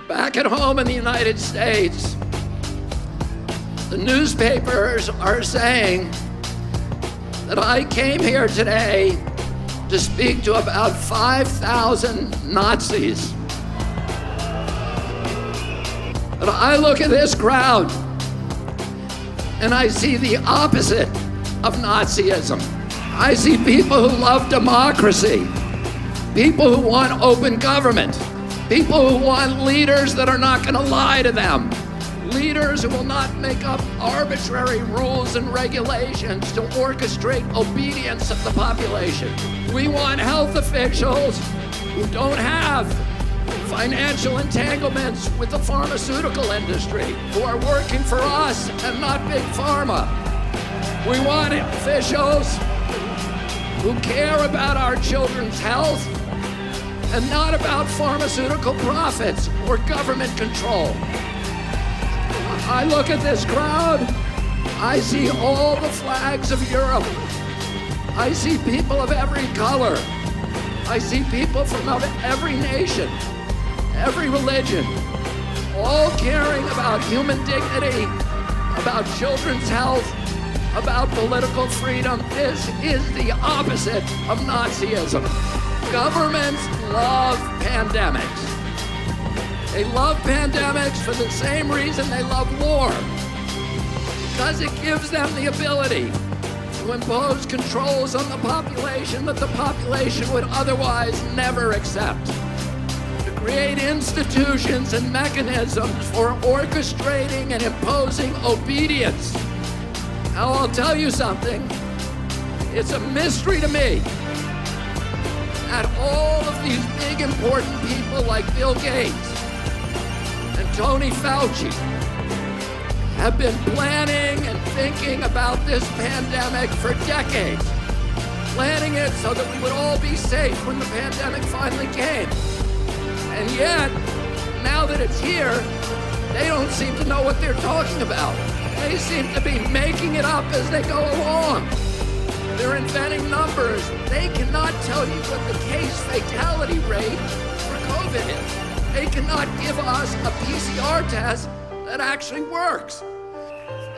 Back at home in the United States, the newspapers are saying that I came here today to speak to about 5,000 Nazis. But I look at this crowd and I see the opposite of Nazism. I see people who love democracy, people who want open government, people who want leaders that are not going to lie to them, leaders who will not make up arbitrary rules and regulations to orchestrate obedience of the population. We want health officials who don't have financial entanglements with the pharmaceutical industry, who are working for us and not big pharma. We want officials who care about our children's health and not about pharmaceutical profits or government control. I look at this crowd, I see all the flags of Europe. I see people of every color. I see people from every nation, every religion, all caring about human dignity, about children's health, about political freedom. This is the opposite of Nazism. Governments love pandemics. They love pandemics for the same reason they love war, because it gives them the ability to impose controls on the population that the population would otherwise never accept, to create institutions and mechanisms for orchestrating and imposing obedience. Now, I'll tell you something. It's a mystery to me that all of these big important people like Bill Gates and Tony Fauci have been planning and thinking about this pandemic for decades, planning it so that we would all be safe when the pandemic finally came. And yet, now that it's here, they don't seem to know what they're talking about. They seem to be making it up as they go along. They're inventing numbers. They cannot tell you what the case fatality rate for COVID is. They cannot give us a PCR test that actually works.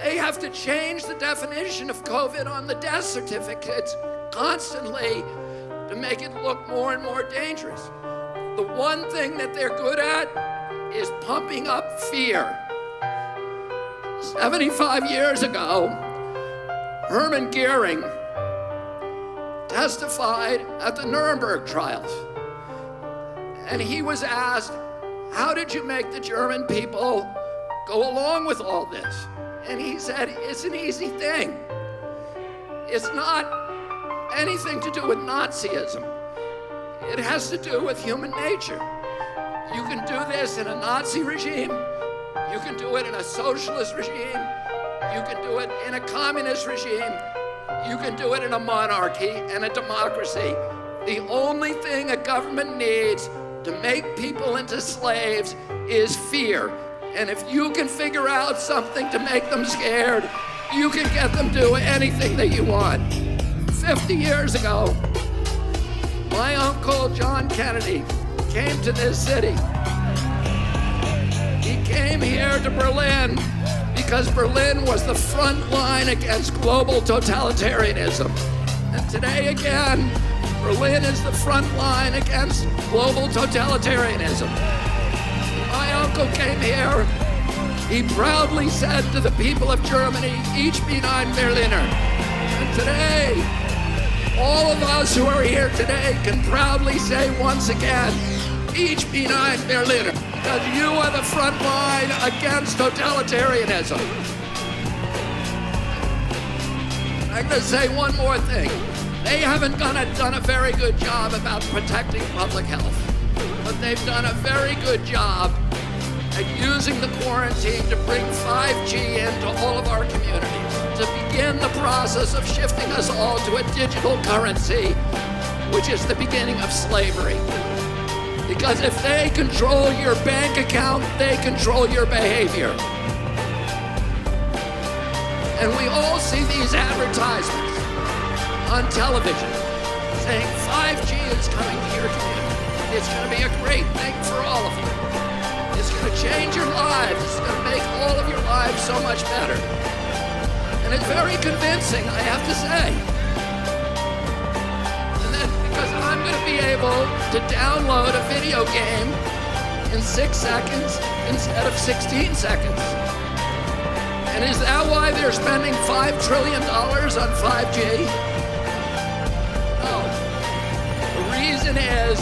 They have to change the definition of COVID on the death certificates constantly to make it look more and more dangerous. The one thing that they're good at is pumping up fear. 75 years ago, Hermann Goering testified at the Nuremberg trials. And he was asked, how did you make the German people go along with all this? And he said, it's an easy thing. It's not anything to do with Nazism. It has to do with human nature. You can do this in a Nazi regime. You can do it in a socialist regime. You can do it in a communist regime. You can do it in a monarchy and a democracy. The only thing a government needs to make people into slaves is fear. And if you can figure out something to make them scared, you can get them to do anything that you want. 50 years ago, my uncle John Kennedy came to this city. He came here to Berlin because Berlin was the front line against global totalitarianism. And today again, Berlin is the front line against global totalitarianism. When my uncle came here, he proudly said to the people of Germany, "Ich bin ein Berliner." And today, all of us who are here today can proudly say once again, "Ich bin ein Berliner," because you are the front line against totalitarianism. I'm going to say one more thing. They haven't done a very good job about protecting public health, but they've done a very good job at using the quarantine to bring 5G into all of our communities, to begin the process of shifting us all to a digital currency, which is the beginning of slavery. Because if they control your bank account, they control your behavior. And we all see these advertisements on television saying 5G is coming to your community. It's going to be a great thing for all of you. It's going to change your lives. It's going to make all of your lives so much better. And it's very convincing, I have to say. And then, because I'm going to be able to download a video game in 6 seconds instead of 16 seconds. And is that why they're spending $5 trillion on 5G? No. The reason is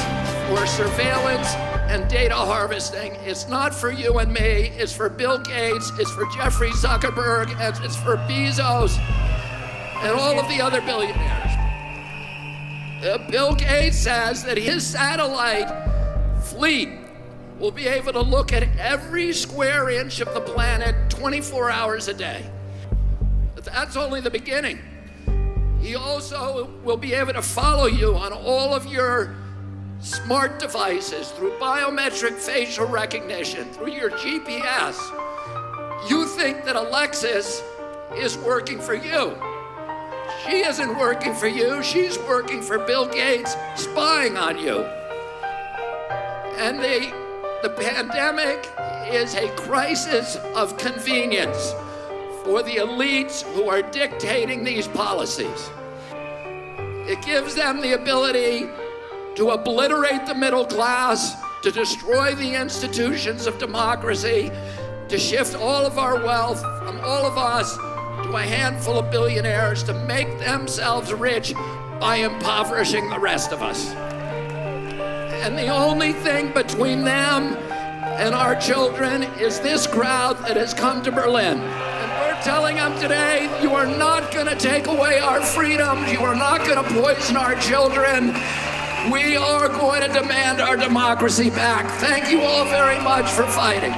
for surveillance and data harvesting. It's not for you and me, it's for Bill Gates, it's for Jeffrey Zuckerberg, and it's for Bezos and all of the other billionaires. Bill Gates says that his satellite fleet will be able to look at every square inch of the planet 24 hours a day. But that's only the beginning. He also will be able to follow you on all of your smart devices through biometric facial recognition, through your GPS. You think that Alexis is working for you. She isn't working for you, she's working for Bill Gates, spying on you. And the pandemic is a crisis of convenience for the elites who are dictating these policies. It gives them the ability to obliterate the middle class, to destroy the institutions of democracy, to shift all of our wealth from all of us to a handful of billionaires, to make themselves rich by impoverishing the rest of us. And the only thing between them and our children is this crowd that has come to Berlin. And we're telling them today, you are not going to take away our freedoms. You are not going to poison our children. We are going to demand our democracy back. Thank you all very much for fighting.